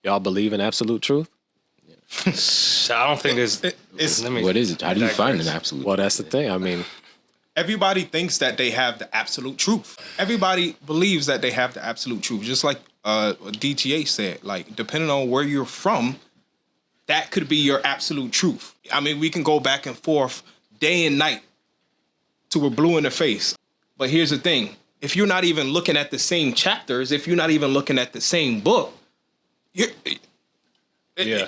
Y'all believe in absolute truth? I don't think there's. What is it? How do you find an absolute? Well, that's the thing. I mean, everybody thinks that they have the absolute truth. Everybody believes that they have the absolute truth. Just like DTA said, like, depending on where you're from, that could be your absolute truth. I mean, we can go back and forth day and night till we're blue in the face. But here's the thing. If you're not even looking at the same chapters, if you're not even looking at the same book,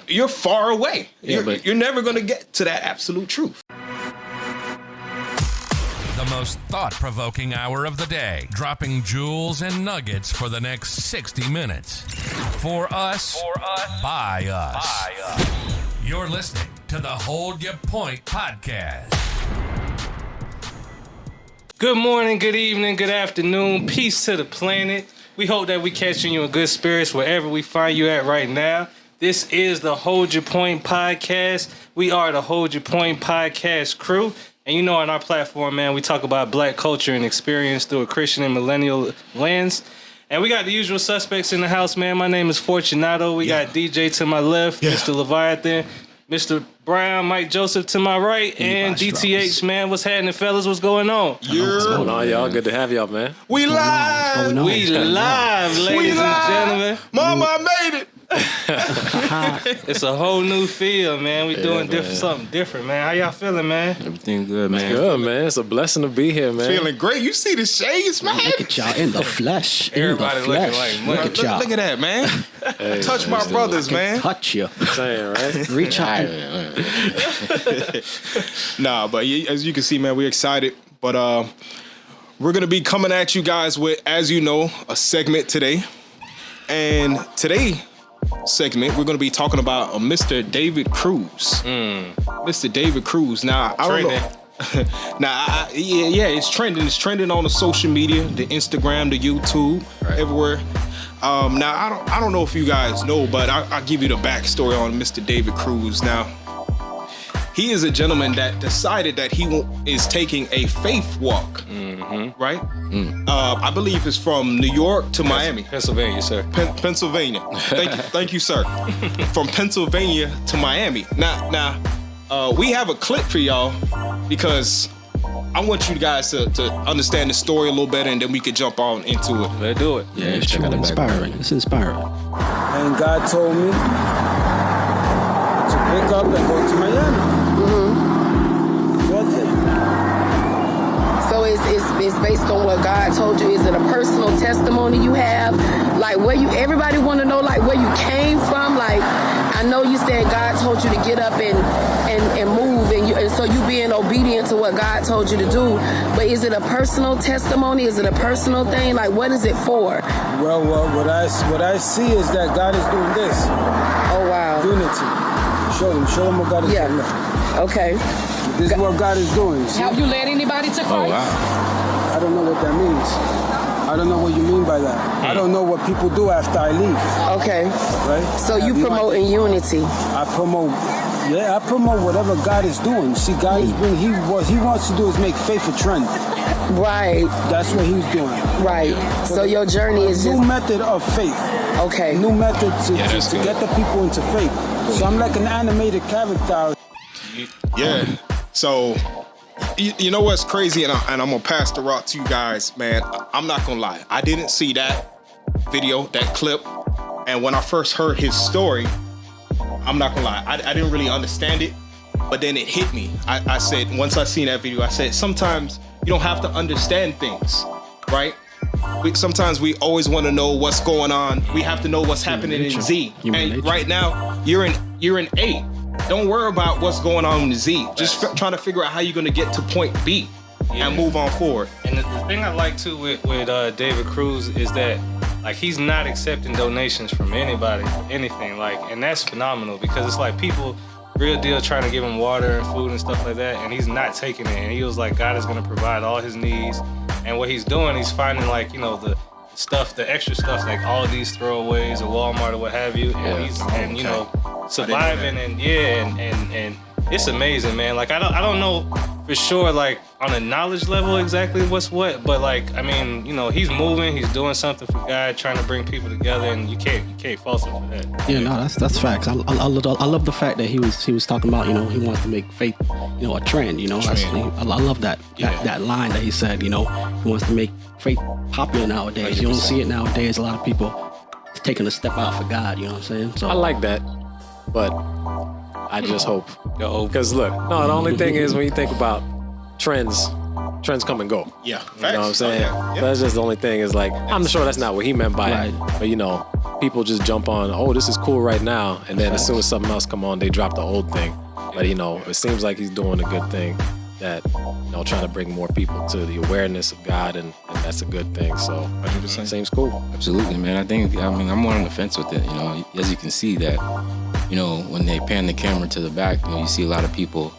you're far away. You're never going to get to that absolute truth. The most thought-provoking hour of the day, dropping jewels and nuggets for the next 60 minutes. For us, by us. You're listening to the Hold Your Point podcast. Good morning, good evening, good afternoon. Peace to the planet. We hope that we catching you in good spirits wherever we find you at right now. This is the Hold Your Point podcast. We are the Hold Your Point podcast crew. And you know, on our platform, man, we talk about black culture and experience through a Christian and millennial lens. And we got the usual suspects in the house, man. My name is Fortunato. We got DJ to my left, Mr. Leviathan, Mr. Brown, Mike Joseph to my right, and DTH, man. What's happening, fellas? What's going on? what's going on, y'all? Good to have y'all, man. We live! We live, ladies and gentlemen. Mama, I made it! It's a whole new feel, man. We doing something different, man. How y'all feeling, man? Everything good, man. Good, man. It's a blessing to be here, man. Feeling great. You see the shades, man? Look at y'all in the flesh. Everybody looking like money. Look at y'all. Look at that, man. Hey, Touch my brothers, man. Touch you. saying, right? Reach out. Nah, but as you can see, man, we're excited. But we're going to be coming at you guys with, as you know, a segment today. And today segment, we're going to be talking about Mr. David Cruz. Mr. David Cruz. Now, I don't know. Now, it's trending. It's trending on the social media, the Instagram, the YouTube, everywhere. Now, I don't know if you guys know, but I'll give you the backstory on Mr. David Cruz. Now, he is a gentleman that decided that he is taking a faith walk, right? I believe it's from New York to Miami. Pennsylvania, sir. Pennsylvania. Thank you, sir. From Pennsylvania to Miami. Now, we have a clip for y'all because I want you guys to understand the story a little better, and then we could jump on into it. Let's do it. Yeah, it's true. Inspiring. It's inspiring. And God told me to pick up and go to Miami. So it's based on what God told you. Is it a personal testimony you have? Like everybody want to know like where you came from. Like I know you said God told you to get up and move, and so you being obedient to what God told you to do. But is it a personal testimony? Is it a personal thing? Like what is it for? Well, what I see is that God is doing this. Oh wow. Unity. Show them what God is doing. Okay. This is what God is doing. See? Have you led anybody to Christ? Oh, wow. I don't know what that means. I don't know what you mean by that. I don't know what people do after I leave. Okay. Right? So you promoting unity. I promote whatever God is doing. See, God is what he wants to do is make faith a trend. Right. That's what he's doing. Right. So your journey is new just method of faith. Okay. New method to get the people into faith. So I'm like an animated character. Yeah. So, you know what's crazy, and I'm gonna pass the rock to you guys, man. I'm not gonna lie. I didn't see that video, that clip, and when I first heard his story, I'm not gonna lie. I didn't really understand it, but then it hit me. I said, once I seen that video, I said, sometimes you don't have to understand things, right? Sometimes we always want to know what's going on. We have to know what's happening in Z. And right now, you're in A. Don't worry about what's going on in Z. Just trying to figure out how you're going to get to point B and move on forward. And the thing I like too with David Cruz is that like he's not accepting donations from anybody, anything and that's phenomenal because it's like people real deal trying to give him water and food and stuff like that, and he's not taking it. And he was like, God is going to provide all his needs. And what he's doing, he's finding like the extra stuff, like all of these throwaways or Walmart or what have you, and he's surviving and it's amazing, man. Like I don't know for sure, like on a knowledge level exactly what's what, but like I mean, you know, he's moving, he's doing something for God, trying to bring people together, and you can't fault him for that. Yeah, no, that's facts. I love the fact that he was talking about, you know, he wants to make faith, you know, a trend. You know, I love that line that he said. You know, he wants to make faith popular nowadays. 100%. You don't see it nowadays. A lot of people taking a step out for God. You know what I'm saying? So I like that, but I just hope. Because look, no, the only thing is when you think about trends come and go. Yeah, you know what I'm saying? Yeah. That's just the only thing is like, I'm sure that's not what he meant by it. But you know, people just jump on, oh, this is cool right now. And then as soon as something else come on, they drop the old thing. But you know, it seems like he's doing a good thing that, you know, trying to bring more people to the awareness of God. And that's a good thing. So 100%. Seems cool. Absolutely, man. I mean, I'm more on the fence with it. You know, as you can see that, you know, when they pan the camera to the back, you know, you see a lot of people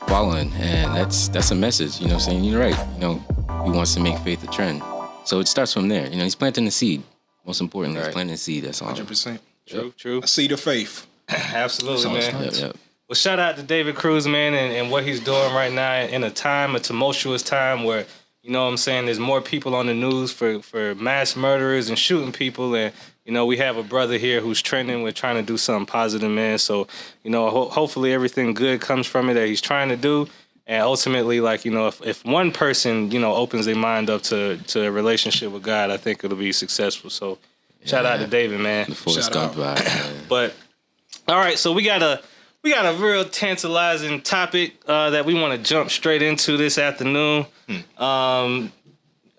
following, and that's a message, you know what I'm saying? You're right, you know, he wants to make faith a trend. So it starts from there. You know, he's planting the seed. Most importantly, he's planting the seed, that's all. 100%. True. A seed of faith. Absolutely, man. Yep. Well, shout out to David Cruz, man, and what he's doing right now in a tumultuous time where, you know what I'm saying, there's more people on the news for mass murderers and shooting people. And, you know, we have a brother here who's trending. We're trying to do something positive, man. So, you know, hopefully everything good comes from it that he's trying to do. And ultimately, like, you know, if one person, you know, opens their mind up to a relationship with God, I think it'll be successful. So shout out to David, man. The Forrest Gump vibe. But, all right, so we got a real tantalizing topic that we want to jump straight into this afternoon.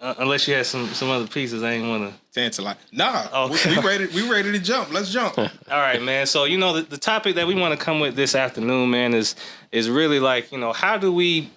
Unless you had some other pieces, I ain't want to tantalize. Nah, okay. we ready to jump. Let's jump. All right, man. So you know the topic that we want to come with this afternoon, man, is really like, you know, how do we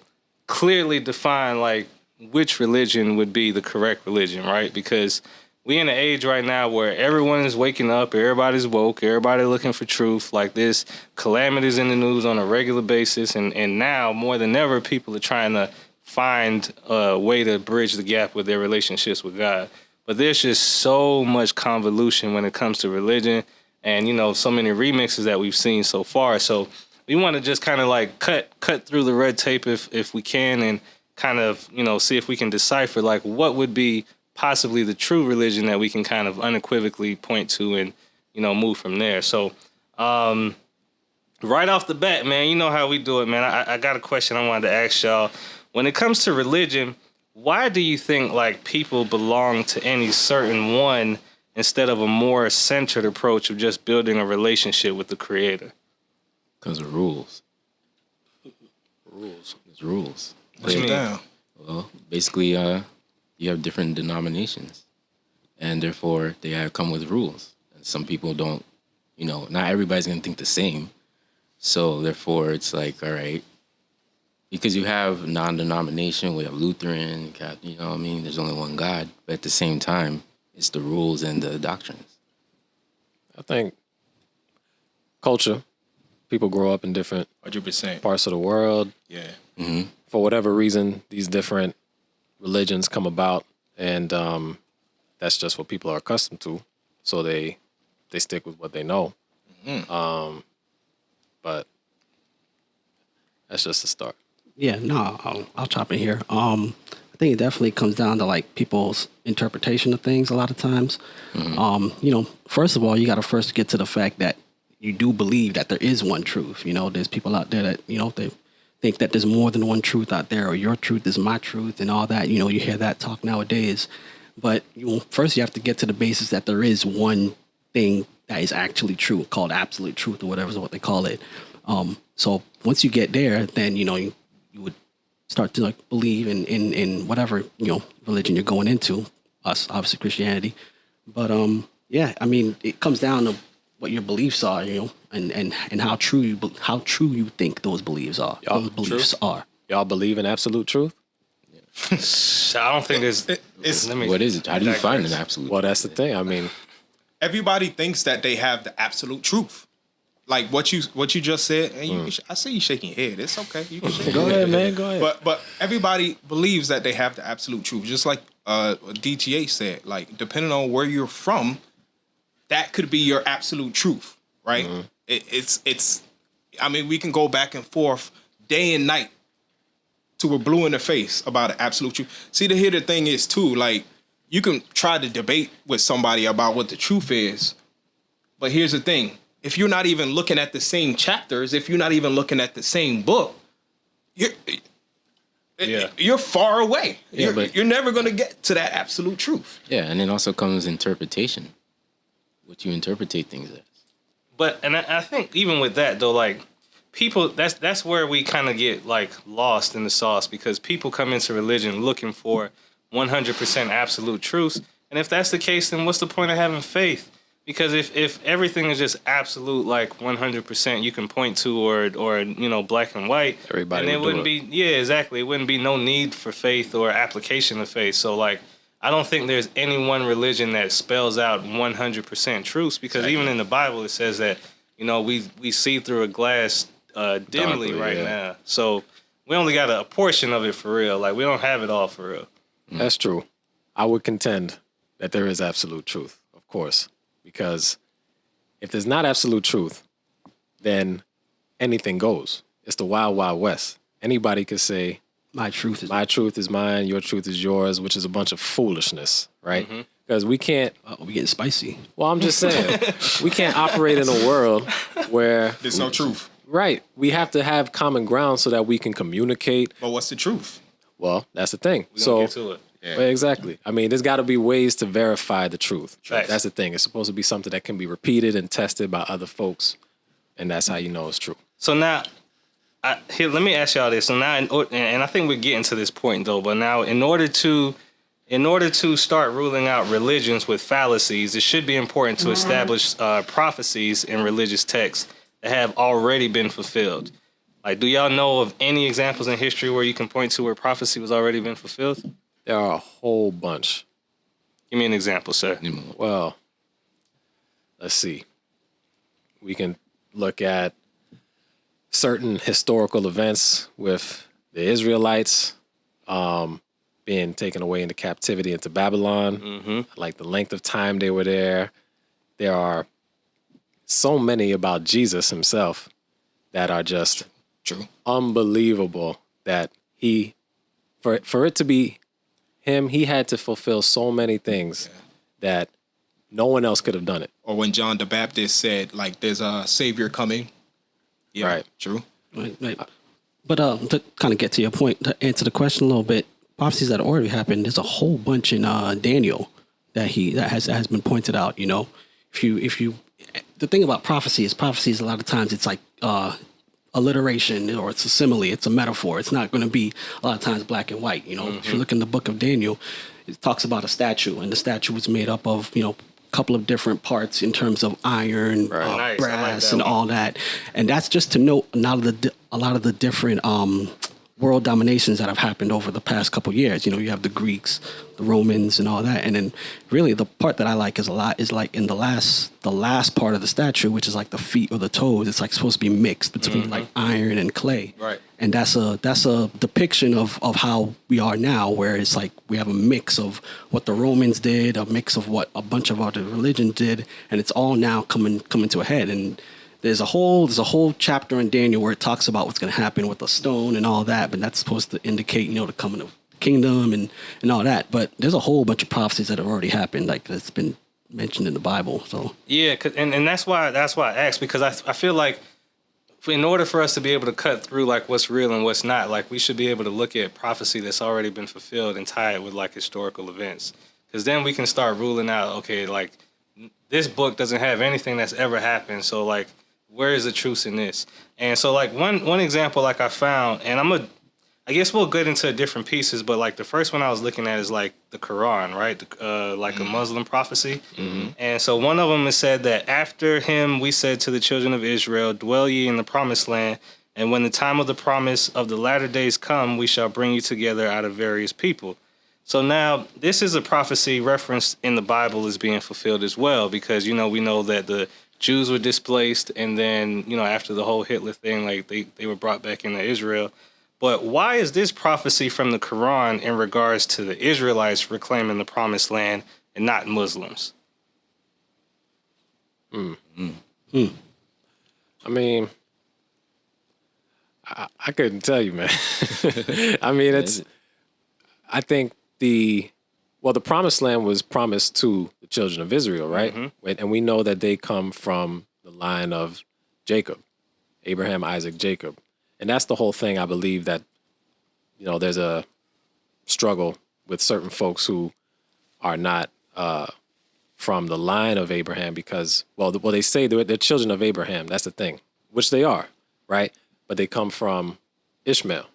clearly define like which religion would be the correct religion, right? Because we in an age right now where everyone is waking up, everybody's woke, everybody looking for truth. Like there's calamities in the news on a regular basis, and now more than ever, people are trying to find a way to bridge the gap with their relationships with God. But there's just so much convolution when it comes to religion, and you know, so many remixes that we've seen so far. So we want to just kind of like cut through the red tape if we can, and kind of, you know, see if we can decipher like what would be possibly the true religion that we can kind of unequivocally point to and, you know, move from there. So right off the bat, man, you know how we do it, man. I got a question I wanted to ask y'all. When it comes to religion, why do you think like people belong to any certain one instead of a more centered approach of just building a relationship with the Creator? Because of rules. There's rules. What you mean? Well, basically, you have different denominations, and therefore they have come with rules. And some people don't, you know, not everybody's going to think the same. So therefore it's like, all right, because you have non-denomination, we have Lutheran, Catholic, you know what I mean? There's only one God. But at the same time, it's the rules and the doctrines. I think culture, people grow up in different 100% parts of the world. Yeah. Mm-hmm. For whatever reason, these different religions come about, and that's just what people are accustomed to. So they stick with what they know. Mm-hmm. But that's just a start. Yeah, no, I'll chop in here. I think it definitely comes down to like people's interpretation of things a lot of times. Mm-hmm. You know, first of all, you got to first get to the fact that you do believe that there is one truth. You know, there's people out there that, you know, they think that there's more than one truth out there, or your truth is my truth and all that. You know, you hear that talk nowadays. But first you have to get to the basis that there is one thing that is actually true, called absolute truth or whatever is what they call it. So once you get there, then, you know, you would start to like believe in whatever, you know, religion you're going into, us, obviously Christianity. But yeah, I mean, it comes down to what your beliefs are, you know, and how true you think those beliefs are. Y'all believe in absolute truth? I don't think there's. What is it? How do you find an absolute? Well, that's the thing. I mean, everybody thinks that they have the absolute truth. Like what you just said, and I see you shaking your head. It's okay. You can shake go ahead, man. Go ahead. But everybody believes that they have the absolute truth. Just like DTA said, like depending on where you're from, that could be your absolute truth, right? Mm-hmm. It's I mean, we can go back and forth day and night till we're blue in the face about an absolute truth. See, here the thing is too, like, you can try to debate with somebody about what the truth is, but here's the thing: if you're not even looking at the same chapters, if you're not even looking at the same book, you're far away. You're never going to get to that absolute truth. Yeah, and it also comes interpretation, what you interpretate things as. But and I think even with that though, like people, that's where we kind of get like lost in the sauce, because people come into religion looking for 100% absolute truth, and if that's the case, then what's the point of having faith? Because if everything is just absolute, like 100%, you can point to or you know, black and white, everybody, and it wouldn't be exactly. It wouldn't be no need for faith or application of faith. So like, I don't think there's any one religion that spells out 100% truth, because even in the Bible it says that, you know, we see through a glass dimly now. So we only got a portion of it for real. Like, we don't have it all for real. That's true. I would contend that there is absolute truth, of course, because if there's not absolute truth, then anything goes. It's the wild, wild west. Anybody could say, my truth is mine, your truth is yours, which is a bunch of foolishness, right? Because we can't... we getting spicy. Well, I'm just saying, we can't operate in a world where... There's no truth. Right. We have to have common ground so that we can communicate. But what's the truth? Well, that's the thing. We don't get to it. Yeah. Well, exactly. I mean, there's got to be ways to verify the truth. Right. That's the thing. It's supposed to be something that can be repeated and tested by other folks, and that's how you know it's true. So now... here, let me ask y'all this. So now, and I think we're getting to this point though. But now, in order to start ruling out religions with fallacies, it should be important to establish prophecies in religious texts that have already been fulfilled. Like, do y'all know of any examples in history where you can point to where prophecy was already been fulfilled? There are a whole bunch. Give me an example, sir. Well, let's see. We can look at certain historical events with the Israelites being taken away into captivity into Babylon, like the length of time they were there. There are so many about Jesus himself that are just unbelievable, that he, for it to be him, he had to fulfill so many things that no one else could have done it. Or when John the Baptist said, like, there's a savior coming. Yeah, right. True. Right. But to kind of get to your point, to answer the question a little bit, prophecies that already happened, there's a whole bunch in Daniel that has been pointed out. You know, if you the thing about prophecies a lot of times it's like alliteration, or it's a simile, it's a metaphor. It's not going to be a lot of times black and white. You know, if you look in the book of Daniel, it talks about a statue, and the statue was made up of, you know, couple of different parts in terms of iron, brass, and all that. And that's just to note a lot of the different world dominations that have happened over the past couple of years. You know, you have the Greeks, the Romans, and all that. And then really the part that I like is like in the last part of the statue, which is like the feet or the toes. It's like supposed to be mixed between like iron and clay. Right. And that's a depiction of how we are now, where it's like we have a mix of what the Romans did, a mix of what a bunch of other religions did, and it's all now coming to a head. And there's a whole chapter in Daniel where it talks about what's going to happen with the stone and all that, but that's supposed to indicate, you know, the coming of the kingdom and all that. But there's a whole bunch of prophecies that have already happened, like that's been mentioned in the Bible. So yeah, and that's why I asked, because I feel like in order for us to be able to cut through like what's real and what's not, like we should be able to look at prophecy that's already been fulfilled and tie it with like historical events, because then we can start ruling out, okay, like this book doesn't have anything that's ever happened, so like where is the truth in this? And so like one example like I found, and I guess we'll get into different pieces, but like the first one I was looking at is like the Quran, right? Like a Muslim prophecy. And so one of them is said that after him, we said to the children of Israel, dwell ye in the promised land. And when the time of the promise of the latter days come, we shall bring you together out of various people. So now this is a prophecy referenced in the Bible as being fulfilled as well, because, you know, we know that the Jews were displaced, and then, you know, after the whole Hitler thing, like they were brought back into Israel. But why is this prophecy from the Quran in regards to the Israelites reclaiming the promised land and not Muslims? I mean, I couldn't tell you, man. I mean, I think the promised land was promised to the children of Israel, right? And we know that they come from the line of Jacob, Abraham, Isaac, Jacob. And that's the whole thing. I believe that, there's a struggle with certain folks who are not from the line of Abraham because, they say they're children of Abraham. That's the thing, which they are, right? But they come from Ishmael,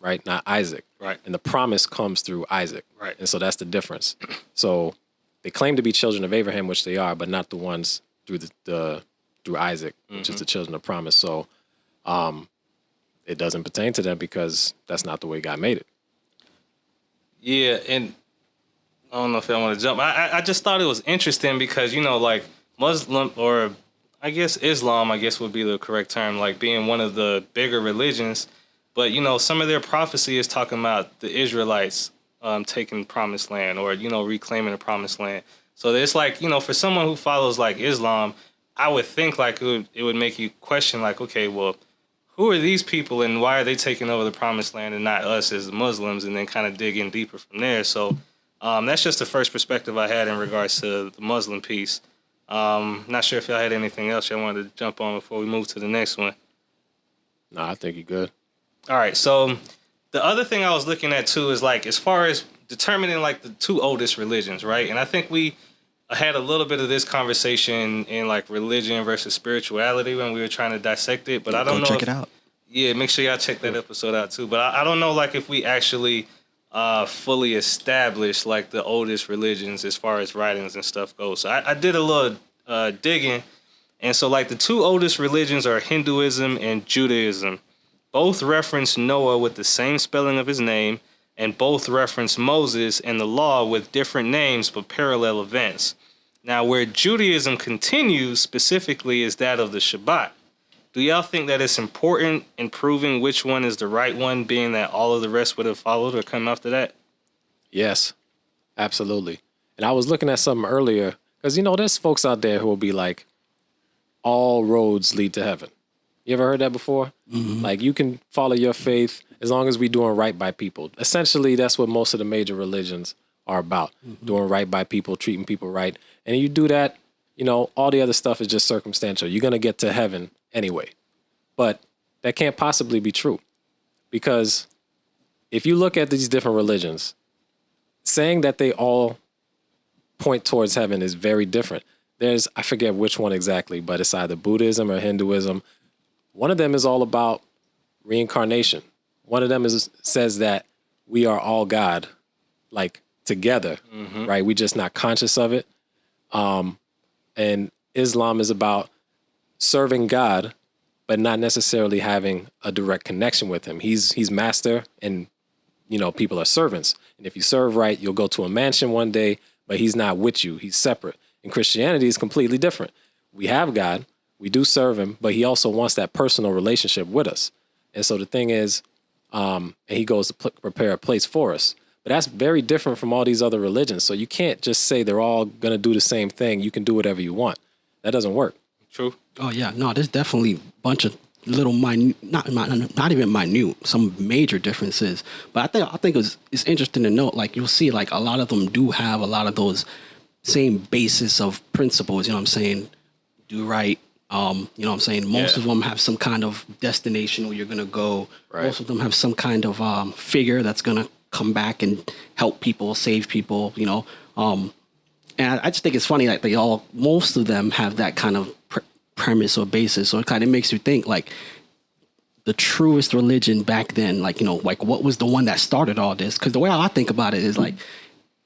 right? Not Isaac. Right. And the promise comes through Isaac. Right. And so that's the difference. So they claim to be children of Abraham, which they are, but not the ones through through Isaac, which is the children of promise. So it doesn't pertain to them because that's not the way God made it. Yeah, and I don't know if I want to jump. I just thought it was interesting because, like Muslim or I guess Islam, would be the correct term, like being one of the bigger religions. But, some of their prophecy is talking about the Israelites taking promised land or, reclaiming the promised land. So it's like, for someone who follows like Islam, I would think like it would make you question like, okay, well, who are these people and why are they taking over the promised land and not us as Muslims, and then kind of dig in deeper from there. So that's just the first perspective I had in regards to the Muslim piece. Not sure if y'all had anything else y'all wanted to jump on before we move to the next one. No, I think you're good. All right, so the other thing I was looking at too is like as far as determining like the two oldest religions, right? And I think we had a little bit of this conversation in like religion versus spirituality when we were trying to dissect it, but I don't know. Check it out. Yeah, make sure y'all check that episode out too. But I don't know like if we actually fully established like the oldest religions as far as writings and stuff goes. So I did a little digging, and so like the two oldest religions are Hinduism and Judaism. Both reference Noah with the same spelling of his name, and both reference Moses and the law with different names but parallel events. Now, where Judaism continues specifically is that of the Shabbat. Do y'all think that it's important in proving which one is the right one, being that all of the rest would have followed or come after that? Yes, absolutely. And I was looking at something earlier because, there's folks out there who will be like, all roads lead to heaven. You ever heard that before? Mm-hmm. Like you can follow your faith as long as we're doing right by people. Essentially, that's what most of the major religions are about, doing right by people, treating people right. And you do that, all the other stuff is just circumstantial. You're going to get to heaven anyway. But that can't possibly be true because if you look at these different religions, saying that they all point towards heaven is very different. I forget which one exactly, but it's either Buddhism or Hinduism. One of them is all about reincarnation. One of them says that we are all God, like together, right? We're just not conscious of it. And Islam is about serving God, but not necessarily having a direct connection with him. He's master and, people are servants. And if you serve right, you'll go to a mansion one day, but he's not with you. He's separate. And Christianity is completely different. We have God. We do serve him, but he also wants that personal relationship with us. And so the thing is, and he goes to prepare a place for us. But that's very different from all these other religions. So you can't just say they're all going to do the same thing. You can do whatever you want. That doesn't work. True. Oh, yeah. No, there's definitely a bunch of little minute, not even minute, some major differences. But I think it's interesting to note, like you'll see like a lot of them do have a lot of those same basis of principles, do right. Most of them have some kind of destination where you're going to go. Right. Most of them have some kind of figure that's going to come back and help people, save people, And I just think it's funny that most of them have that kind of premise or basis. So it kind of makes you think like the truest religion back then, like what was the one that started all this? Because the way I think about it is like,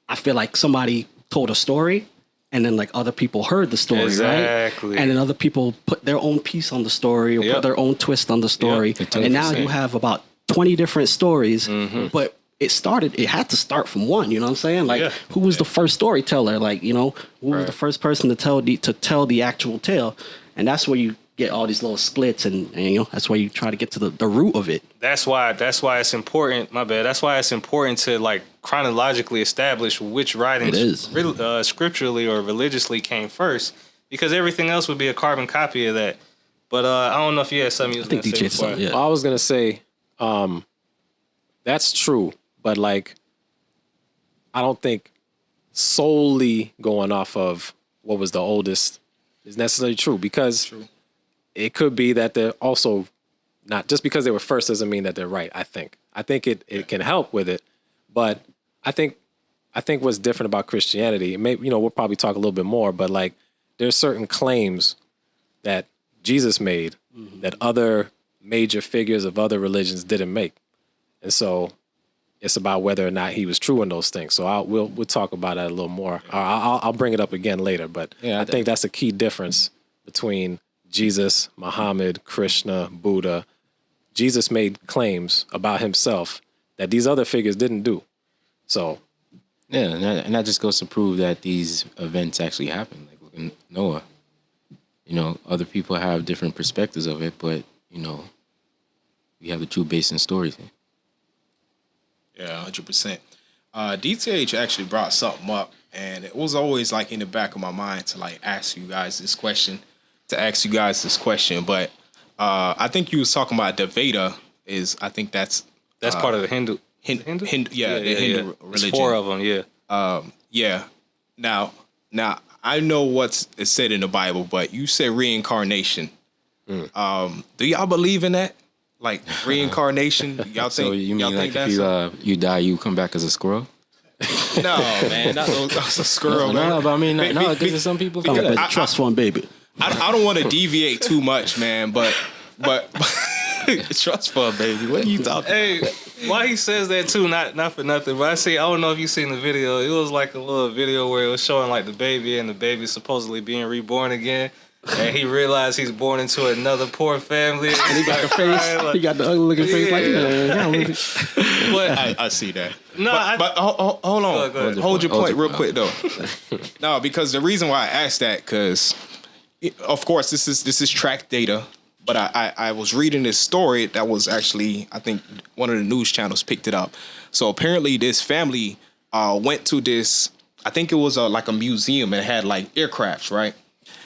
I feel like somebody told a story, and then like other people heard the story, exactly. Right? And then other people put their own piece on the story or put their own twist on the story. Yep. And now you have about 20 different stories, but it had to start from one, you know what I'm saying? Like who was the first storyteller? Like, who was the first person to tell the actual tale? And that's where you get all these little splits and that's why you try to get to the root of it. That's why it's important. My bad. That's why it's important to like chronologically establish which writings scripturally or religiously came first, because everything else would be a carbon copy of that. But I don't know if you had something you was I think going to say DJ before. something, yeah. I was gonna say, that's true, but like, I don't think solely going off of what was the oldest is necessarily true, because it could be that they're also not, just because they were first doesn't mean that they're right. I think it can help with it, but I think what's different about Christianity, maybe, we'll probably talk a little bit more, but like, there's certain claims that Jesus made that other major figures of other religions didn't make. And so it's about whether or not he was true in those things. So we'll talk about that a little more. I'll bring it up again later, but I think that's a key difference between Jesus, Muhammad, Krishna, Buddha. Jesus made claims about himself that these other figures didn't do. So Yeah, and that just goes to prove that these events actually happen. Like look at Noah. Other people have different perspectives of it, but we have the true base in stories. Yeah, 100%. DTH actually brought something up, and it was always like in the back of my mind to like ask you guys this question. But I think you was talking about the Veda. I think that's part of the Hindu. Hindu, religion. There's 4 of them. Yeah. Yeah. Now I know what's said in the Bible, but you said reincarnation. Do y'all believe in that? Like reincarnation? Y'all think? So you mean like that's if you die, you come back as a squirrel? No, man, that's a squirrel. No, man. but I mean, no, because some people think But that. trust fund baby. I don't want to deviate too much, man, but trust fund, baby. What are you talking? Hey, why he says that too? Not for nothing, but I don't know if you seen the video. It was like a little video where it was showing like the baby, and the baby supposedly being reborn again, and he realized he's born into another poor family. And He got the face. He got the ugly looking face. Like, But I see that. no, But hold on. Go ahead. Hold your point real quick though. No, because the reason why I asked that, because of course this is track data, but I was reading this story that was actually, I think one of the news channels picked it up. So apparently this family went to this, I think it was like a museum, and it had like aircrafts, right?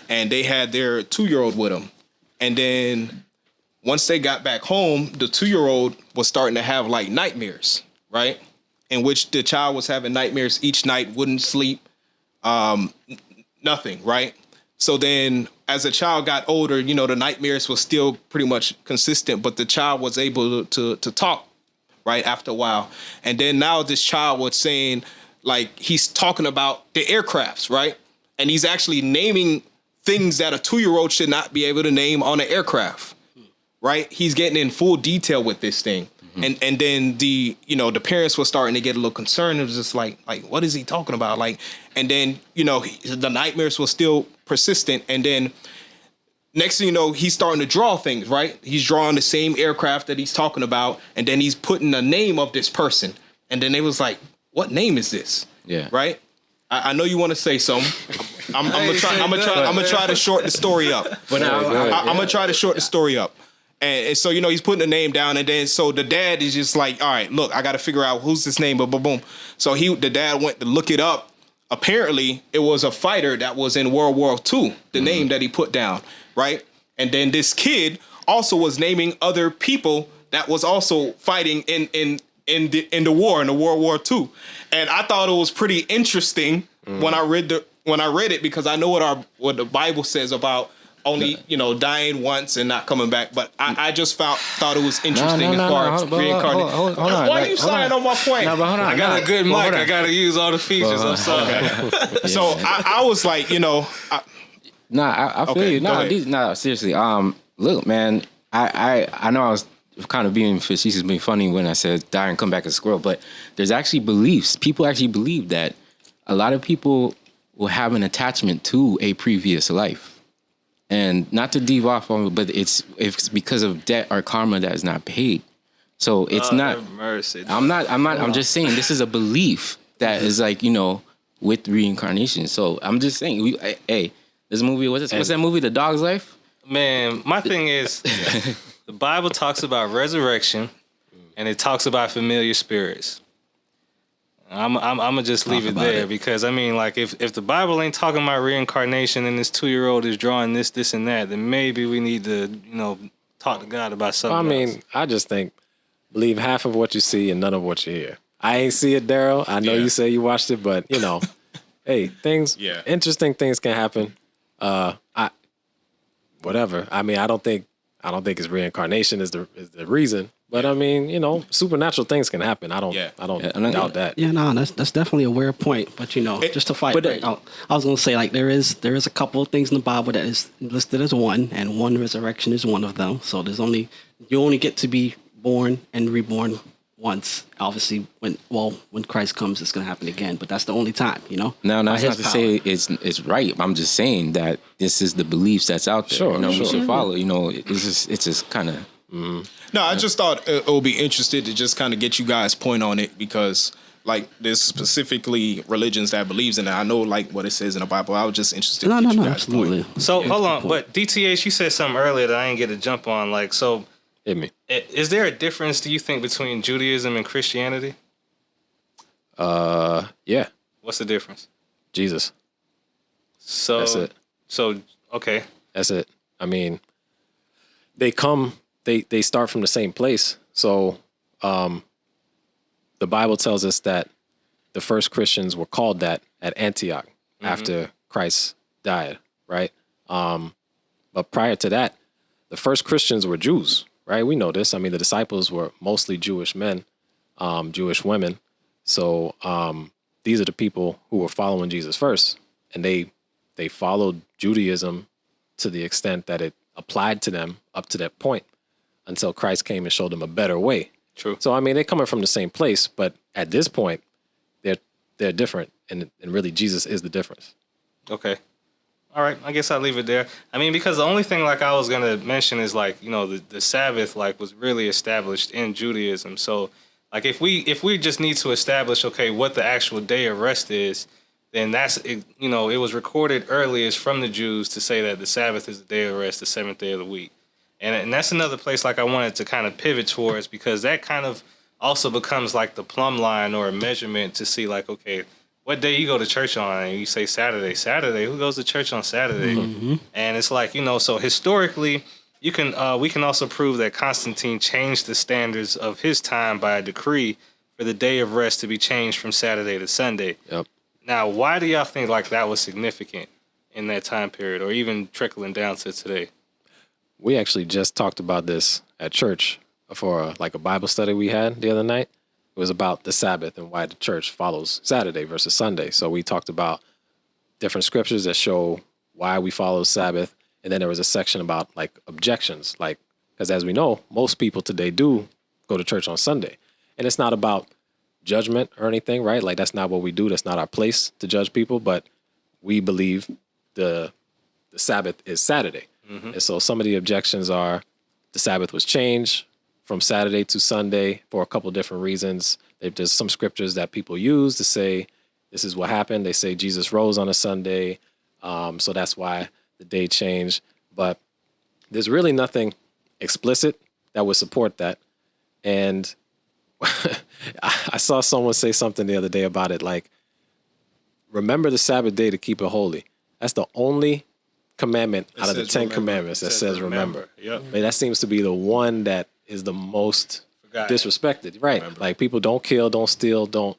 And they had their 2-year-old with them. And then once they got back home, the 2-year-old was starting to have like nightmares, right? In which the child was having nightmares each night, wouldn't sleep, nothing, right? So then as the child got older, the nightmares was still pretty much consistent, but the child was able to talk, right, after a while. And then now this child was saying, like, he's talking about the aircrafts, right? And he's actually naming things that a 2-year-old should not be able to name on an aircraft, right? He's getting in full detail with this thing. And then the parents were starting to get a little concerned. It was just like what is he talking about? Like, and then the nightmares were still persistent. And then next thing you know, he's starting to draw things. Right? He's drawing the same aircraft that he's talking about, and then he's putting the name of this person. And then they was like, "What name is this?" Yeah. Right. I know you want to say something. I'm gonna try to shorten the story up. But I'm gonna try to shorten the story up. And so, he's putting the name down, and then so the dad is just like, all right, look, I got to figure out who's this name, boom, boom, boom. So the dad went to look it up. Apparently, it was a fighter that was in World War II, the name that he put down, right? And then this kid also was naming other people that was also fighting in the war, in the World War II. And I thought it was pretty interesting when I read it, because I know what the Bible says about only dying once and not coming back, but I just thought it was interesting as far as reincarnation. Hold on, why are you signing on my point? No, but hold on. I got a good mic. I got to use all the features. I'm sorry. So I was like, I feel you. go ahead. Seriously. Look, man, I know I was kind of being facetious, being funny when I said die and come back as a squirrel, but there's actually beliefs. People actually believe that a lot of people will have an attachment to a previous life. And not to deviate off on it, but it's because of debt or karma that is not paid. So it's not. Mercy. I'm just saying this is a belief that is like with reincarnation. So I'm just saying, this movie. What's that movie? The Dog's Life. Man, my thing is, the Bible talks about resurrection, and it talks about familiar spirits. I'm gonna just leave it there because I mean, like, if the Bible ain't talking about reincarnation and this 2-year-old is drawing this, and that, then maybe we need to, talk to God about something. Else. I just think believe half of what you see and none of what you hear. I ain't see it, Daryl. I know you say you watched it, but hey, interesting things can happen. Whatever. I mean, I don't think it's reincarnation is the reason. But I mean, supernatural things can happen. I don't doubt that. Yeah, no, that's definitely a weird point. But just to fight, I was gonna say, like, there is a couple of things in the Bible that is listed as one, and one resurrection is one of them. So you only get to be born and reborn once. Obviously, when Christ comes, it's gonna happen again. But that's the only time, No, that's not to say it's right. I'm just saying that this is the beliefs that's out there. Sure, we should follow. It's just kind of. No, I just thought it would be interested to just kind of get you guys' point on it because, like, there's specifically religions that believes in it. I know, like, what it says in the Bible. I was just interested to get you guys' absolutely. point. So, hold on. But DTH, you said something earlier that I didn't get to jump on. Like, so, hit me. Is there a difference, do you think, between Judaism and Christianity? Yeah. What's the difference? Jesus. So that's it. So, okay. That's it. I mean, they start from the same place. So the Bible tells us that the first Christians were called that at Antioch after Christ died, right? But prior to that, the first Christians were Jews, right? We know this. I mean, the disciples were mostly Jewish men, Jewish women. So these are the people who were following Jesus first. And they followed Judaism to the extent that it applied to them up to that point until Christ came and showed them a better way. True. So, I mean, they're coming from the same place, but at this point, they're different. And really, Jesus is the difference. Okay. All right. I guess I'll leave it there. I mean, because the only thing, like, I was going to mention is, like, the Sabbath, like, was really established in Judaism. So, like, if we just need to establish, okay, what the actual day of rest is, then it was recorded earliest from the Jews to say that the Sabbath is the day of rest, the seventh day of the week. And that's another place, like, I wanted to kind of pivot towards, because that kind of also becomes like the plumb line or a measurement to see, like, okay, what day you go to church on? And you say Saturday. Saturday, who goes to church on Saturday? Mm-hmm. And it's like, so historically, we can also prove that Constantine changed the standards of his time by a decree for the day of rest to be changed from Saturday to Sunday. Yep. Now, why do y'all think, like, that was significant in that time period, or even trickling down to today? We actually just talked about this at church for a Bible study we had the other night. It was about the Sabbath and why the church follows Saturday versus Sunday. So we talked about different scriptures that show why we follow Sabbath. And then there was a section about, like, objections, like, because as we know, most people today do go to church on Sunday. And it's not about judgment or anything, right? Like, that's not what we do. That's not our place to judge people. But we believe the Sabbath is Saturday. Mm-hmm. And so some of the objections are the Sabbath was changed from Saturday to Sunday for a couple different reasons. There's some scriptures that people use to say this is what happened. They say Jesus rose on a Sunday, so that's why the day changed. But there's really nothing explicit that would support that. And I saw someone say something the other day about it, like, remember the Sabbath day to keep it holy. That's the only commandment out of the 10 commandments that says remember. Yep. But that seems to be the one that is the most disrespected. Right. Remember. Like, people don't kill, don't steal, don't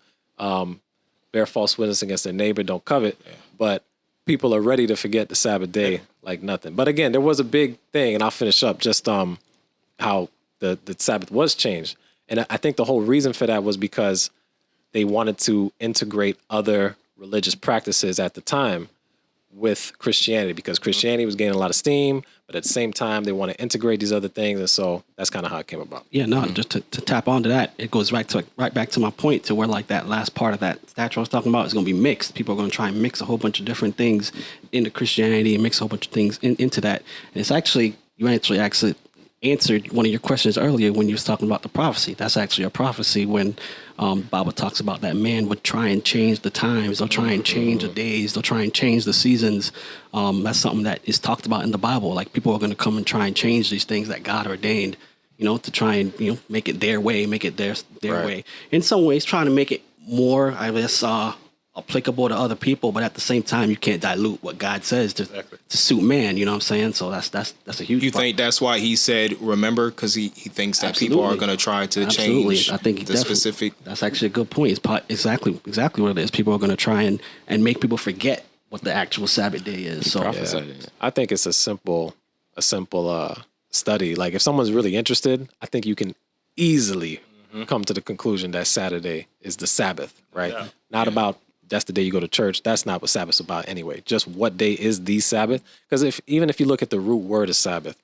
bear false witness against their neighbor, don't covet. Yeah. But people are ready to forget the Sabbath day like nothing. But again, there was a big thing, and I'll finish up just how the Sabbath was changed. And I think the whole reason for that was because they wanted to integrate other religious practices at the time with Christianity, because Christianity was gaining a lot of steam, but at the same time, they want to integrate these other things. And so that's kind of how it came about. Yeah, no, just to tap onto that, it goes right back to my point, to where, like, that last part of that statue I was talking about is going to be mixed. People are going to try and mix a whole bunch of different things into Christianity and mix a whole bunch of things into that. And it's actually, you actually answered one of your questions earlier when you was talking about the prophecy. That's actually a prophecy when Bible talks about that man would try and change the times. They'll try and change the days. They'll try and change the seasons. That's something that is talked about in the Bible. Like, people are going to come and try and change these things that God ordained, to try and, make it their way, make it their way. In some ways, trying to make it more, I guess, applicable to other people, but at the same time, you can't dilute what God says to suit man. You know what I'm saying? So that's a huge. You part. think that's why he said remember, because he thinks that people are going to try to change I think the specific. That's actually a good point. It's exactly what it is. People are going to try and make people forget what the actual Sabbath day is. So I think it's a simple study. Like if someone's really interested, I think you can easily come to the conclusion that Saturday is the Sabbath, right? Yeah. Not about that's the day you go to church. That's not what Sabbath's about anyway. Just what day is the Sabbath? Because even if you look at the root word of Sabbath,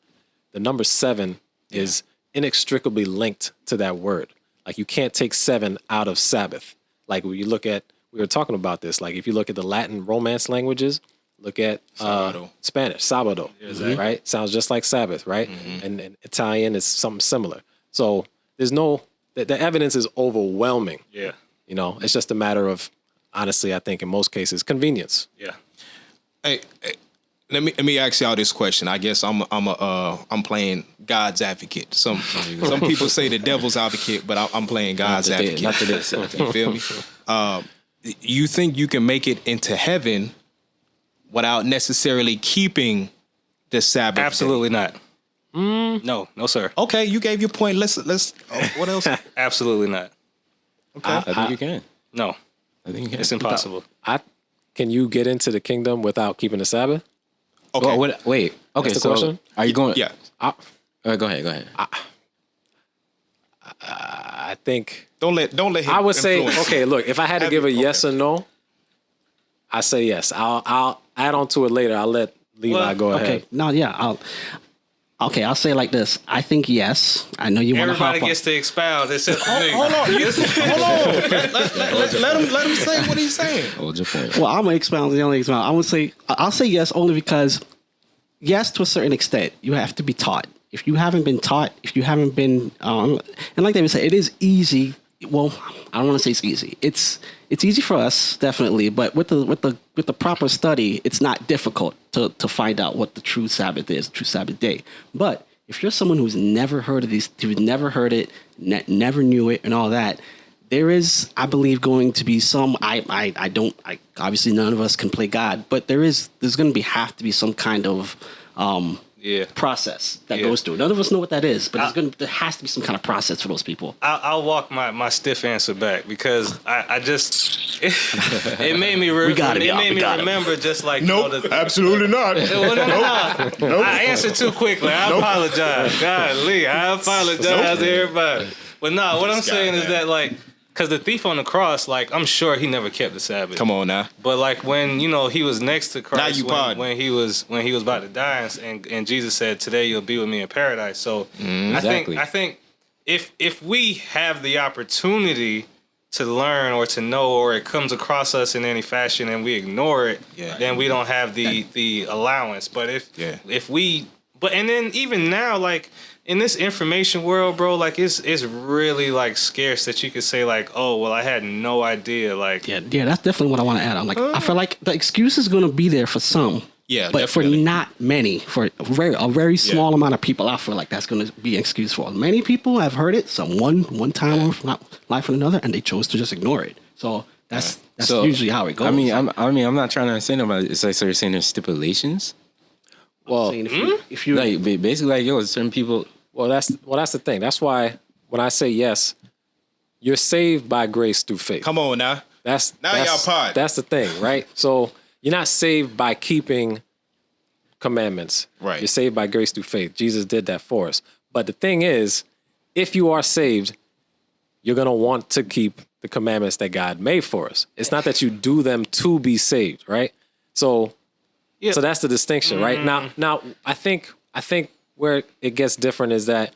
the number 7 is inextricably linked to that word. Like you can't take 7 out of Sabbath. Like when you look at, we were talking about this, like if you look at the Latin Romance languages, look at Spanish, sábado, right? Sounds just like Sabbath, right? And Italian is something similar. So there's the evidence is overwhelming. Yeah. You know, it's just a matter of, honestly, I think in most cases, convenience. Yeah. Hey, let me ask y'all this question. I guess I'm playing God's advocate. Some people say the devil's advocate, but I'm playing God's advocate. Not to this. You feel me? You think you can make it into heaven without necessarily keeping the Sabbath? Absolutely not. No, sir. Okay, you gave your point. Let's. What else? Absolutely not. Okay, I think you can. No, I think you can. it's impossible. Can you get into the kingdom without keeping the Sabbath? Okay. Well, wait. Okay, That's the so question? are you going? Yeah. Go ahead. I think Don't let him. I would say, influence. okay, look, if I had to give a yes or no, I say yes. I'll add on to it later. I'll let Levi go ahead. Okay, no, yeah, I'll say it like this. I think yes. I know you want to hop Everybody on. gets to expound except for me. Hold on. Let him say what he's saying. Hold your point. Well, I'm gonna expound. I'll say yes only because yes, to a certain extent, you have to be taught. If you haven't been taught, if you haven't been, and like David said, it is easy. Well, I don't want to say it's easy. It's easy for us, definitely, but with the proper study, it's not difficult to find out what the true Sabbath is, the true Sabbath day. But if you're someone who's never heard of these, who's never heard it, never knew it, and all that, there is, I believe, going to be some. Obviously none of us can play God, but there's going to have to be some kind of process that goes through. None of us know what that is, but there has to be some kind of process for those people. I'll walk my stiff answer back because I just it made me remember just like Absolutely not. No. I answered too quickly. I apologize. Golly, I apologize to everybody. But no, what I'm saying is that like, because the thief on the cross, like I'm sure he never kept the Sabbath. Come on now. But like when he was next to Christ, now when he was about to die, and Jesus said, "Today you'll be with me in paradise." So Exactly. I think if we have the opportunity to learn or to know, or it comes across us in any fashion and we ignore it, then we don't have the allowance. But if we and then even now, like in this information world, bro, like it's really like scarce that you could say like, oh well, I had no idea. Like Yeah, that's definitely what I want to add. I'm like, I feel like the excuse is going to be there for some. Yeah, but definitely. for not many, for a very small amount of people, I feel like that's going to be an excuse for. Many people have heard it, some one time or life and another, and they chose to just ignore it. So that's usually how it goes. I mean, I'm not trying to say nobody. It's like, so you're saying there's stipulations. Well, if you Like basically, like certain people. Well, that's the thing. That's why when I say yes, you're saved by grace through faith. Come on now. That's y'all pod. That's the thing, right? So you're not saved by keeping commandments. Right. You're saved by grace through faith. Jesus did that for us. But the thing is, if you are saved, you're going to want to keep the commandments that God made for us. It's not that you do them to be saved, right? So that's the distinction, right? Now I think where it gets different is that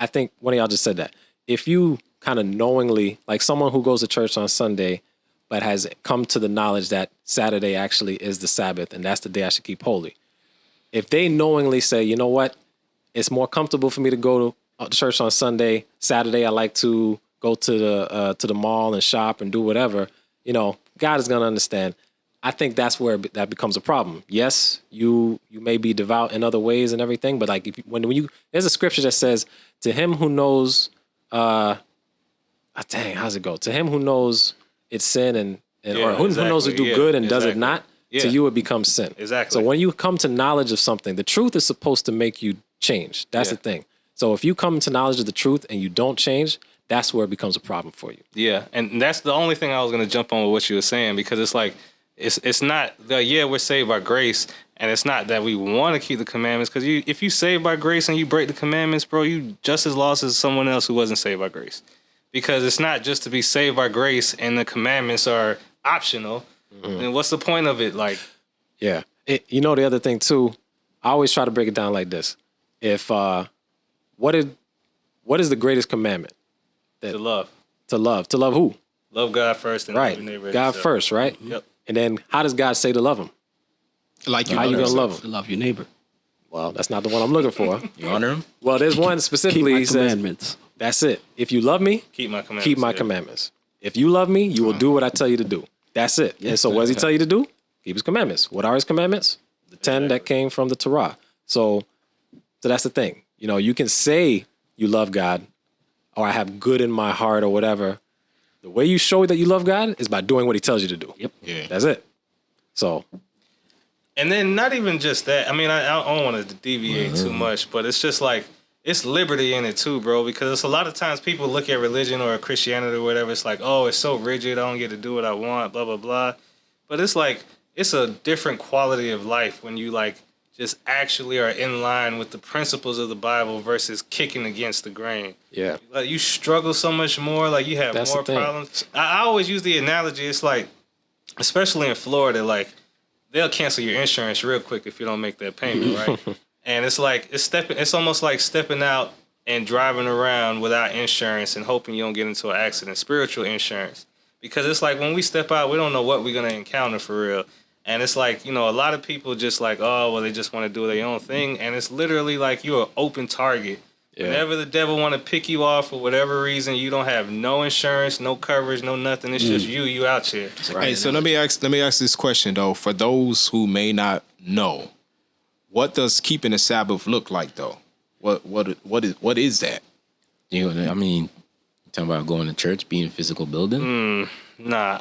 I think one of y'all just said that. If you kind of knowingly, like someone who goes to church on Sunday, but has come to the knowledge that Saturday actually is the Sabbath and that's the day I should keep holy. If they knowingly say, you know what, it's more comfortable for me to go to church on Sunday. Saturday, I like to go to the mall and shop and do whatever. You know, God is going to understand. I think that's where that becomes a problem. Yes, you may be devout in other ways and everything, but like when you there's a scripture that says, "To him who knows, how's it go? To him who knows it's sin, and Yeah, or who knows to do exactly. good and Yeah, does it exactly. not, Yeah. to you it becomes sin. Exactly. So when you come to knowledge of something, the truth is supposed to make you change. That's Yeah. the thing. So if you come to knowledge of the truth and you don't change, that's where it becomes a problem for you. Yeah, and that's the only thing I was gonna jump on with what you were saying, because it's like it's not the we're saved by grace, and it's not that we want to keep the commandments, because if you saved by grace and you break the commandments, bro, you just as lost as someone else who wasn't saved by grace, because it's not just to be saved by grace and the commandments are optional. Then what's the point of it? Like, Yeah. You know, the other thing too, I always try to break it down like this. If what is the greatest commandment? to love To love who? God first and Right. love your neighbor as God yourself. first, right? Yep. And then how does God say to love him? Like How you gonna love him? To love your neighbor. Well, that's not the one I'm looking for. You honor him. Well, there's one Keep specifically. my He says, commandments. that's it. If you love me, Keep my commandments. keep my yeah. commandments. If you love me, you will do what I tell you to do. That's it. And so what does he tell you to do? Keep his commandments. What are his commandments? The 10 that came from the Torah. So that's the thing. You know, you can say you love God, or I have good in my heart, or whatever. The way you show that you love God is by doing what he tells you to do. Yep. Yeah. That's it. So And then not even just that. I mean, I don't want to deviate too much, but it's just like, it's liberty in it too, bro. Because it's a lot of times people look at religion or Christianity or whatever. It's like, oh, it's so rigid. I don't get to do what I want, blah, blah, blah. But it's like, it's a different quality of life when you like just actually are in line with the principles of the Bible versus kicking against the grain. yeah. Like, you struggle so much more. Like, you have That's more the thing. problems. I always use the analogy. It's like, especially in Florida, like, they'll cancel your insurance real quick if you don't make that payment, right? And it's like, it's almost like stepping out and driving around without insurance and hoping you don't get into an accident. Spiritual insurance. Because it's like, when we step out, we don't know what we're going to encounter for real. And it's like, you know, a lot of people just like, oh, well, they just want to do their own thing. And it's literally like you're an open target. Yeah. Whenever the devil want to pick you off for whatever reason, you don't have no insurance, no coverage, no nothing. It's just you out here. Hey, so let me ask this question though, for those who may not know, what does keeping the Sabbath look like though? What is that? You know, I mean, you talking about going to church, being a physical building. Nah,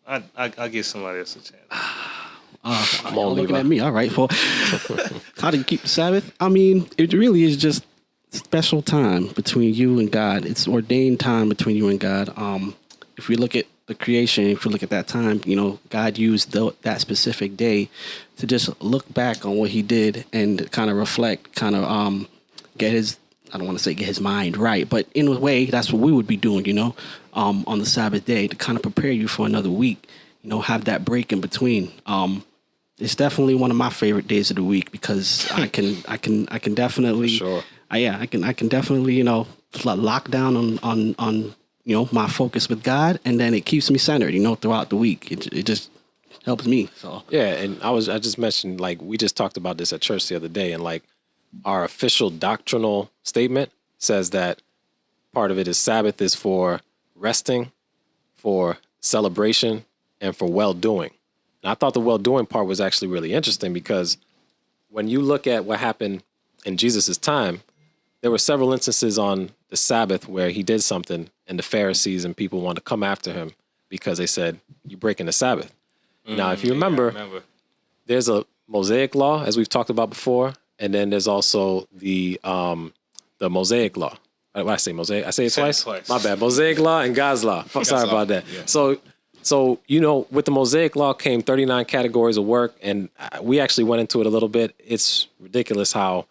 I'll give somebody else a chance. Come on, Looking Levi. at me. All right. Well, how do you keep the Sabbath? I mean, it really is just special time between you and God. It's ordained time between you and God. If we look at the creation, if we look at that time, you know, God used that specific day to just look back on what he did and kind of reflect, kind of get his, I don't want to say get his mind right, but in a way, that's what we would be doing, you know, on the Sabbath day to kind of prepare you for another week, you know, have that break in between. It's definitely one of my favorite days of the week because I can definitely, sure. I can definitely, you know, lock down on you know, my focus with God, and then it keeps me centered, you know, throughout the week. It just helps me. So Yeah, and I just mentioned, like, we just talked about this at church the other day, and like our official doctrinal statement says that part of it is Sabbath is for resting, for celebration, and for well-doing. And I thought the well-doing part was actually really interesting because when you look at what happened in Jesus' time, there were several instances on the Sabbath where he did something and the Pharisees and people wanted to come after him because they said, you're breaking the Sabbath. Now, if you remember, there's a Mosaic law, as we've talked about before, and then there's also the Mosaic law. What did I say, Mosaic? I say it twice? My bad. Mosaic law and God's law. Sorry about that. Yeah. So, you know, with the Mosaic law came 39 categories of work, and we actually went into it a little bit. It's ridiculous how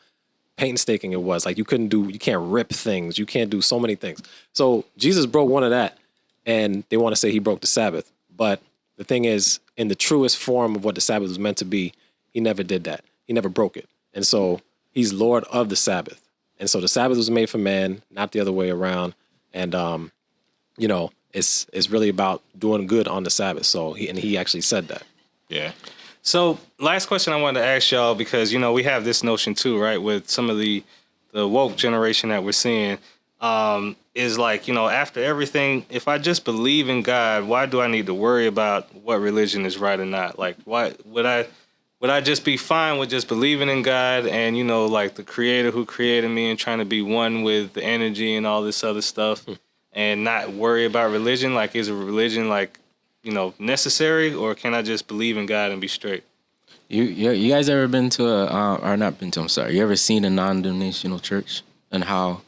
painstaking it was. Like, you can't rip things. You can't do so many things. So Jesus broke one of that, and they want to say he broke the Sabbath. But the thing is, in the truest form of what the Sabbath was meant to be, he never did that. He never broke it. And so he's Lord of the Sabbath. And so the Sabbath was made for man, not the other way around. And, you know, it's really about doing good on the Sabbath. So he actually said that. Yeah. So, last question I wanted to ask y'all, because, you know, we have this notion too, right, with some of the woke generation that we're seeing, is like, you know, after everything, if I just believe in God, why do I need to worry about what religion is right or not? Like, why would I just be fine with just believing in God and, you know, like the creator who created me and trying to be one with the energy and all this other stuff? and not worry about religion? Like, is a religion like, necessary, or can I just believe in God and be straight? You guys ever been to or not been to, I'm sorry, you ever seen a non-denominational church and how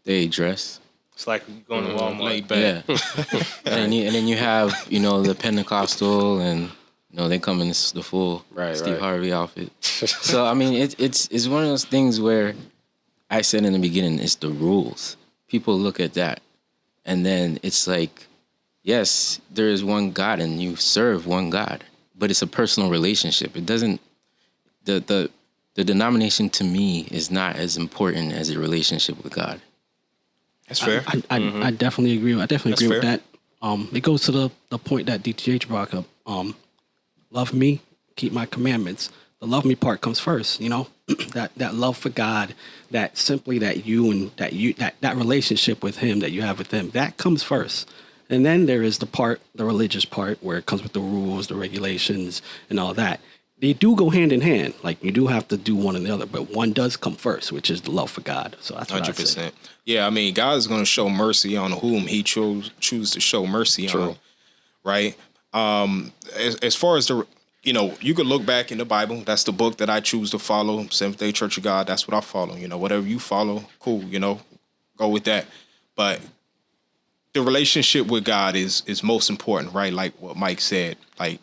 they dress? It's like going to Walmart. Laid back. Yeah. and then you have, the Pentecostal and, they come in the full Steve Harvey outfit. So, I mean, it's one of those things where I said in the beginning, it's the rules. People look at that and then it's like, yes, there is one God and you serve one God, but it's a personal relationship. It doesn't, the denomination to me is not as important as a relationship with God. That's fair. I definitely agree. I definitely agree fair. with that. It goes to the point that DTH brought up. Love me, keep my commandments. The love me part comes first. That love for God, that simply that relationship with Him that you have with Him, that comes first. And then there is the religious part, where it comes with the rules, the regulations, and all that. They do go hand in hand. Like, you do have to do one or the other, but one does come first, which is the love for God. So that's what 100%. Yeah, I mean, God is going to show mercy on whom He choose to show mercy on, right? As far as you could look back in the Bible. That's the book that I choose to follow. Seventh-day Church of God. That's what I follow. Whatever you follow, cool. Go with that. But the relationship with God is most important, right? Like what Mike said, like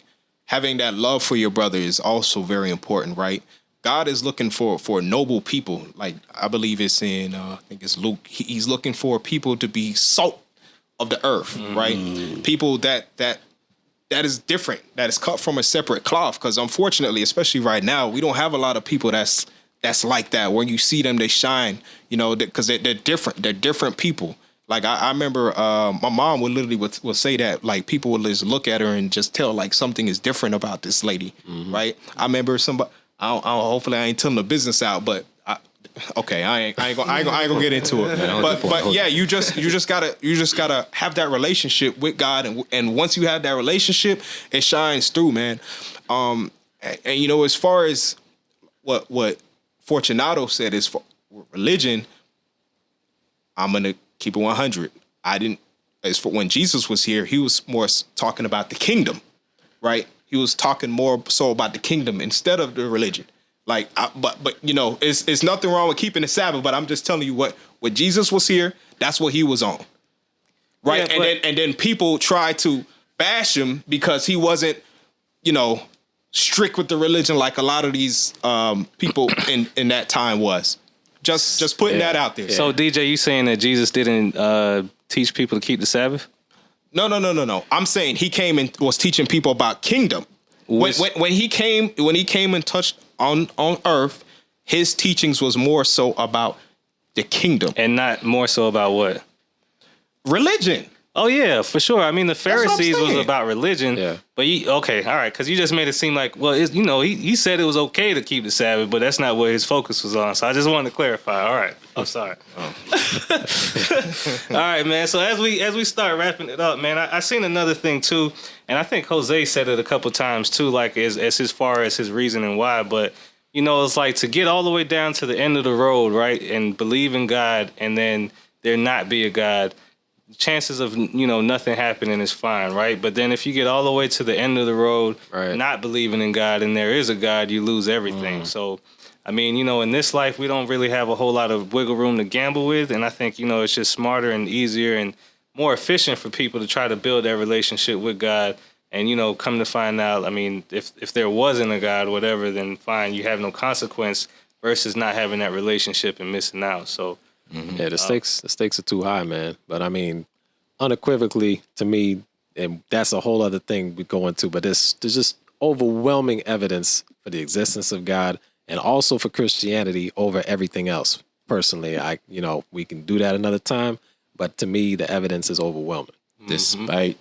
having that love for your brother is also very important, right? God is looking for noble people. Like, I believe it's in, I think it's Luke. He's looking for people to be salt of the earth, right? People that is different, that is cut from a separate cloth. Because unfortunately, especially right now, we don't have a lot of people that's like that. When you see them, they shine, because they're different. They're different people. Like, I remember my mom would literally would say that, like, people would just look at her and just tell, like, something is different about this lady, right? I remember somebody, hopefully I ain't telling the business out, but I ain't gonna get into it. But yeah, you just gotta have that relationship with God, and once you have that relationship, it shines through, man. And as far as what Fortunato said is for religion, I'm gonna keep it 100. As for when Jesus was here, he was more talking about the kingdom, right? He was talking more so about the kingdom instead of the religion. Like, but it's nothing wrong with keeping the Sabbath. But I'm just telling you what Jesus was here, that's what he was on, right? Yeah, and then people try to bash him because he wasn't, strict with the religion like a lot of these people in that time was. Just putting that out there. So DJ, you saying that Jesus didn't teach people to keep the Sabbath? No. I'm saying he came and was teaching people about kingdom. When he came and touched on earth, his teachings was more so about the kingdom. And not more so about what? Religion. Oh yeah, for sure. I mean, the Pharisees was about religion, but all right, because you just made it seem like, well, he said it was okay to keep the Sabbath, but that's not what his focus was on. So I just wanted to clarify. All right, I'm sorry. All right, man. So as we start wrapping it up, man, I seen another thing too, and I think Jose said it a couple times too, like as far as his reasoning why, but it's like to get all the way down to the end of the road, right, and believe in God, and then there not be a God. Chances of nothing happening is fine, right? But then if you get all the way to the end of the road, not believing in God, and there is a God, you lose everything. So, I mean, in this life, we don't really have a whole lot of wiggle room to gamble with, and I think it's just smarter and easier and more efficient for people to try to build that relationship with God. And come to find out, I mean, if there wasn't a God, whatever, then fine, you have no consequence versus not having that relationship and missing out. So. Yeah, the stakes are too high, man. But I mean, unequivocally, to me, and that's a whole other thing we go into. But there's just overwhelming evidence for the existence of God, and also for Christianity over everything else. Personally, we can do that another time. But to me, the evidence is overwhelming. Despite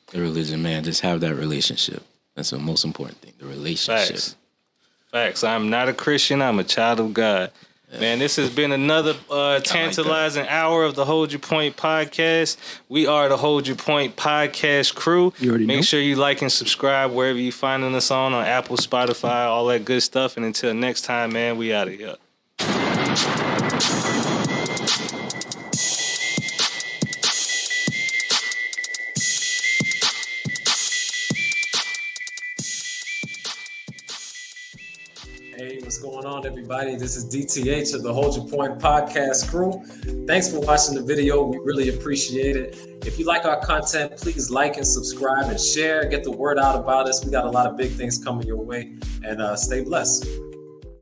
the religion, man, just have that relationship. That's the most important thing. The relationship. Facts. I'm not a Christian. I'm a child of God. Man, this has been another tantalizing hour of the Hold Your Point podcast. We are the Hold Your Point podcast crew. Make sure you like and subscribe wherever you finding us on Apple, Spotify, all that good stuff. And until next time, man, we out of here. on, everybody? This is DTH of the Hold Your Point podcast crew. Thanks for watching the video. We really appreciate it. If you like our content, please like and subscribe and share. Get the word out about us. We got a lot of big things coming your way. And stay blessed.